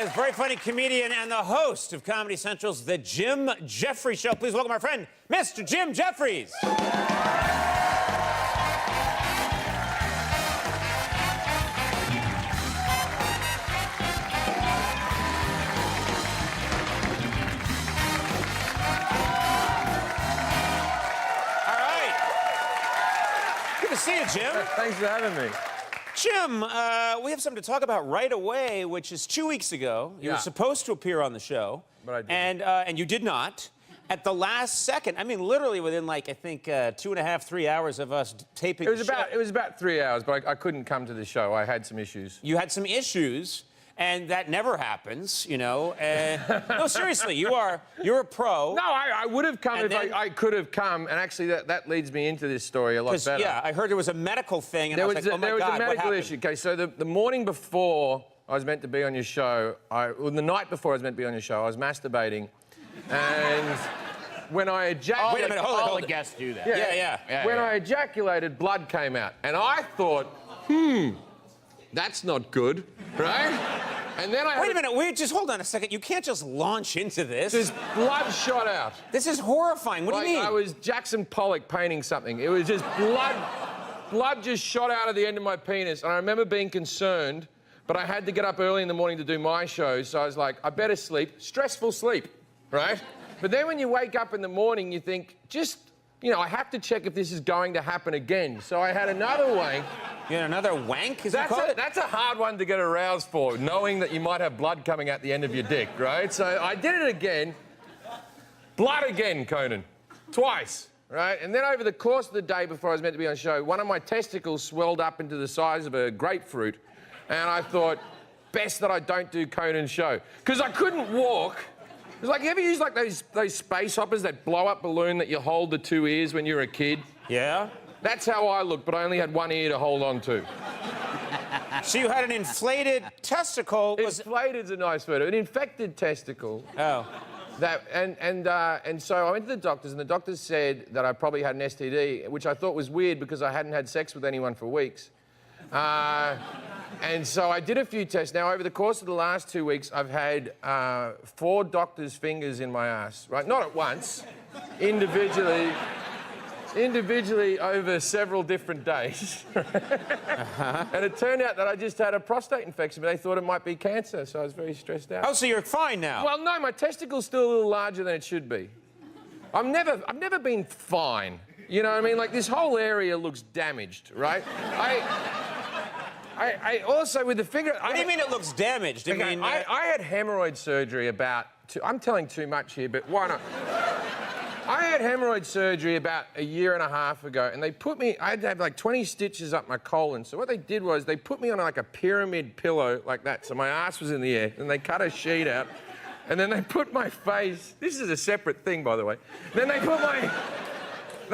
is very funny comedian and the host of Comedy Central's The Jim Jefferies Show. Please welcome our friend, Mr. Jim Jefferies. All right. Good to see you, Jim. Thanks for having me. Jim, we have something to talk about right away, which is 2 weeks ago. You were supposed to appear on the show. But I didn't. And you did not. At the last second, I mean, literally within, like, I think 2.5, 3 hours of us taping the show. It was about 3 hours, but I couldn't come to the show. I had some issues. You had some issues, and that never happens, you know. No, seriously, you're a pro. No, I would have come if I could have come, and actually that leads me into this story a lot better. Yeah, I heard there was a medical thing, and I was like, oh, my God, there was a medical what issue. Okay, so the morning before I was meant to be on your show, the night before I was meant to be on your show, I was masturbating, and when I ejaculated... Wait a minute, hold on. All the guests do that. Yeah. When I ejaculated, blood came out, and I thought, that's not good, right? And then Wait a minute, just hold on a second. You can't just launch into this. There's blood shot out. This is horrifying. What do you mean? I was Jackson Pollock painting something. It was just blood just shot out of the end of my penis. And I remember being concerned, but I had to get up early in the morning to do my show, so I was like, I better sleep. Stressful sleep, right? But then when you wake up in the morning, you think, I have to check if this is going to happen again. So I had another wank. You had another wank, is that called? That's a hard one to get aroused for, knowing that you might have blood coming out the end of your dick, right? So I did it again. Blood again, Conan. Twice, right? And then over the course of the day before I was meant to be on the show, one of my testicles swelled up into the size of a grapefruit. And I thought, best that I don't do Conan's show. Because I couldn't walk. It was like, you ever use like those space hoppers, that blow-up balloon that you hold the two ears when you're a kid? Yeah? That's how I looked, but I only had one ear to hold on to. So you had an inflated testicle. Inflated's a nice word. An infected testicle. Oh. And so I went to the doctors, and the doctors said that I probably had an STD, which I thought was weird because I hadn't had sex with anyone for weeks. And so I did a few tests. Now, over the course of the last 2 weeks, I've had 4 doctors' fingers in my ass, right? Not at once, individually over several different days. And it turned out that I just had a prostate infection, but they thought it might be cancer, so I was very stressed out. Oh, so you're fine now? Well, no, my testicle's still a little larger than it should be. I've never been fine. You know what I mean? Like, this whole area looks damaged, right? I also, with the finger... What do you mean it looks damaged? I had hemorrhoid surgery about... I'm telling too much here, but why not? I had hemorrhoid surgery about a year and a half ago, and they put me... I had to have like 20 stitches up my colon. So what they did was they put me on like a pyramid pillow like that, so my ass was in the air, and they cut a sheet out, and then they put my face... This is a separate thing, by the way. Then they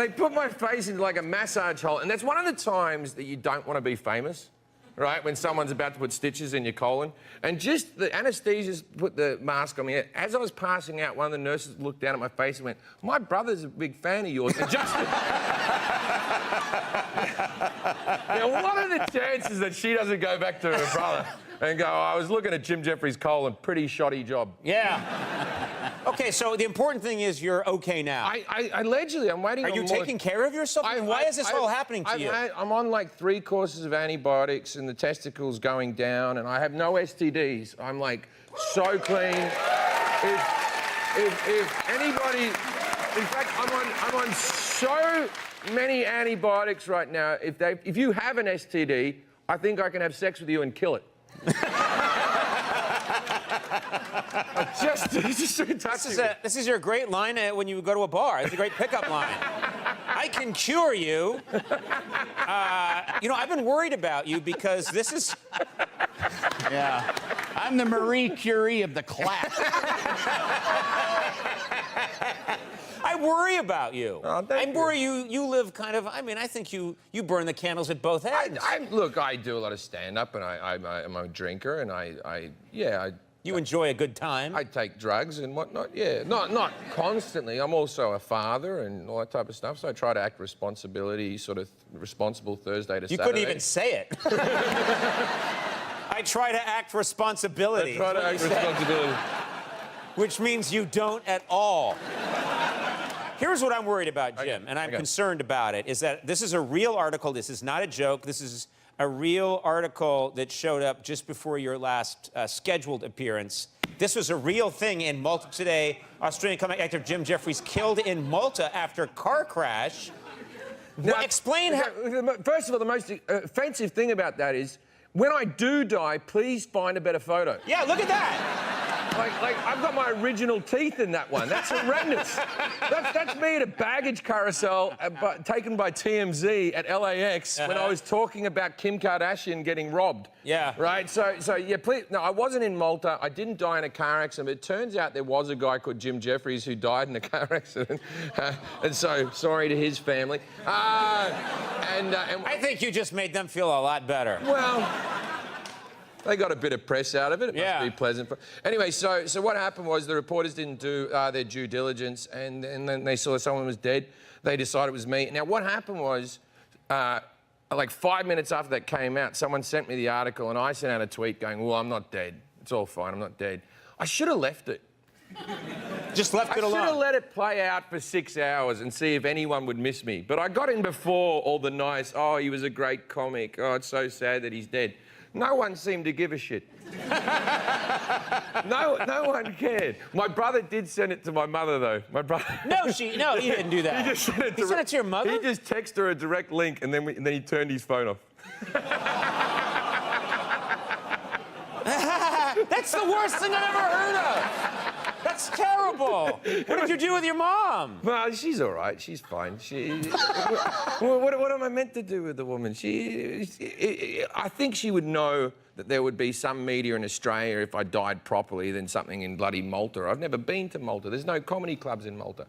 put my face into like a massage hole, and that's one of the times that you don't want to be famous. Right, when someone's about to put stitches in your colon. And just the anaesthetist put the mask on me. As I was passing out, one of the nurses looked down at my face and went, my brother's a big fan of yours. And just... Now, what are the chances that she doesn't go back to her brother and go, I was looking at Jim Jefferies' colon, pretty shoddy job. Yeah. Okay, so the important thing is you're okay now. Allegedly, I'm waiting on Are you taking care of yourself? Why is this all happening to you? I'm on like 3 courses of antibiotics and the testicles going down, and I have no STDs. I'm like so clean. If anybody... In fact, I'm on so many antibiotics right now. If you have an STD, I think I can have sex with you and kill it. This is your great line when you go to a bar. It's a great pickup line. I can cure you. I've been worried about you because this is... Yeah. I'm the Marie Curie of the class. I worry about you. Oh, I worry you live kind of... I mean, I think you burn the candles at both ends. Look, I do a lot of stand-up, and I'm a drinker, and You enjoy a good time. I take drugs and whatnot, yeah. Not constantly. I'm also a father and all that type of stuff, so I try to act responsible Thursday to Saturday. You couldn't even say it. I try to act responsibility. Try to act responsibility. Which means you don't at all. Here's what I'm worried about, Jim, and I'm concerned about it, is that this is a real article. This is not a joke. This is a real article that showed up just before your last scheduled appearance. This was a real thing in Malta today. Australian comic actor Jim Jefferies killed in Malta after car crash. Now, explain how... First of all, the most offensive thing about that is, when I do die, please find a better photo. Yeah, look at that. Like I've got my original teeth in that one. That's horrendous. That's me at a baggage carousel taken by TMZ at LAX when I was talking about Kim Kardashian getting robbed. Yeah. Right? So yeah, please. No, I wasn't in Malta. I didn't die in a car accident. But it turns out there was a guy called Jim Jefferies who died in a car accident. And so, sorry to his family. And I think you just made them feel a lot better. Well... They got a bit of press out of it. It must be pleasant. Anyway, so what happened was the reporters didn't do their due diligence, and then they saw someone was dead. They decided it was me. Now, what happened was, like 5 minutes after that came out, someone sent me the article, and I sent out a tweet going, well, I'm not dead. It's all fine. I'm not dead. I should have left it. Just left it alone. I should have let it play out for 6 hours and see if anyone would miss me. But I got in before all the nice, oh, he was a great comic. Oh, it's so sad that he's dead. No one seemed to give a shit. No one cared. My brother did send it to my mother, though. My brother. No, he didn't do that. He just sent it to your mother? He just texted her a direct link, and then he turned his phone off. That's the worst thing I've ever heard of. That's terrible. What did you do with your mom? Well, she's all right. She's fine. What am I meant to do with the woman? I think she would know that there would be some media in Australia if I died properly than something in bloody Malta. I've never been to Malta. There's no comedy clubs in Malta.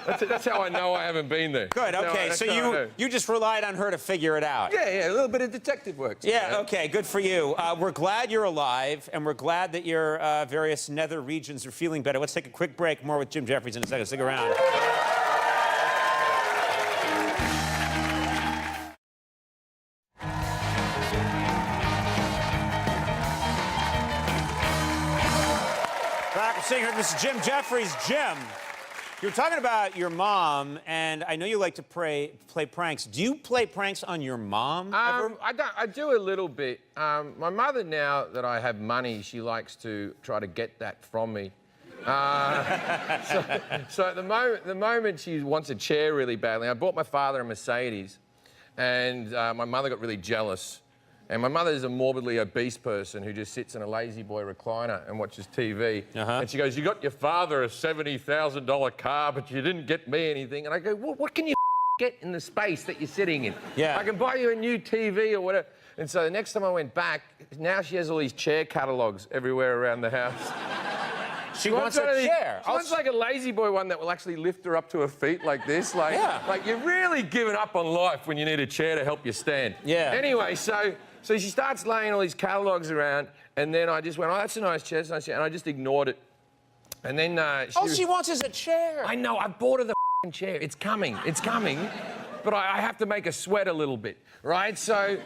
That's how I know I haven't been there. Good, okay. So you just relied on her to figure it out. Yeah, a little bit of detective work. Yeah, okay, good for you. We're glad you're alive, and we're glad that your various nether regions are feeling better. Let's take a quick break. More with Jim Jefferies in a second. Stick around. Back, we're sitting here. This is Jim Jefferies. Jim, you were talking about your mom, and I know you like to play pranks. Do you play pranks on your mom ever? I do a little bit. My mother, now that I have money, she likes to try to get that from me. So at the moment she wants a chair really badly. I bought my father a Mercedes, and my mother got really jealous. And my mother is a morbidly obese person who just sits in a lazy boy recliner and watches TV. And she goes, you got your father a $70,000 car, but you didn't get me anything. And I go, well, what can you get in the space that you're sitting in? I can buy you a new TV or whatever. And so the next time I went back, now she has all these chair catalogues everywhere around the house. She wants a chair. She wants like a lazy boy one that will actually lift her up to her feet like this. Like you're really giving up on life when you need a chair to help you stand. Anyway, so she starts laying all these catalogues around, and then I just went, oh, that's a nice chair, that's a nice chair, and I just ignored it. And then all she wants is a chair. I know, I bought her the chair. It's coming, but I have to make her sweat a little bit, right? So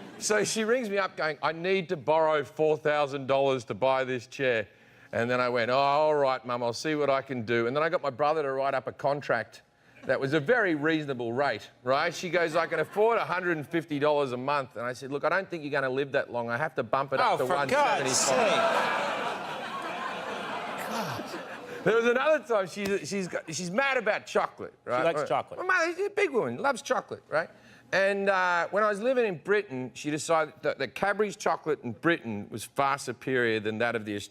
she rings me up going, I need to borrow $4,000 to buy this chair. And then I went, oh, all right, Mum, I'll see what I can do. And then I got my brother to write up a contract that was a very reasonable rate, right? She goes, I can afford $150 a month. And I said, look, I don't think you're going to live that long. I have to bump it up to $175. For God's sake. There was another time she's mad about chocolate, right? She likes chocolate. My mother, she's a big woman, loves chocolate, right? And when I was living in Britain, she decided that Cadbury's chocolate in Britain was far superior than that of the Australian.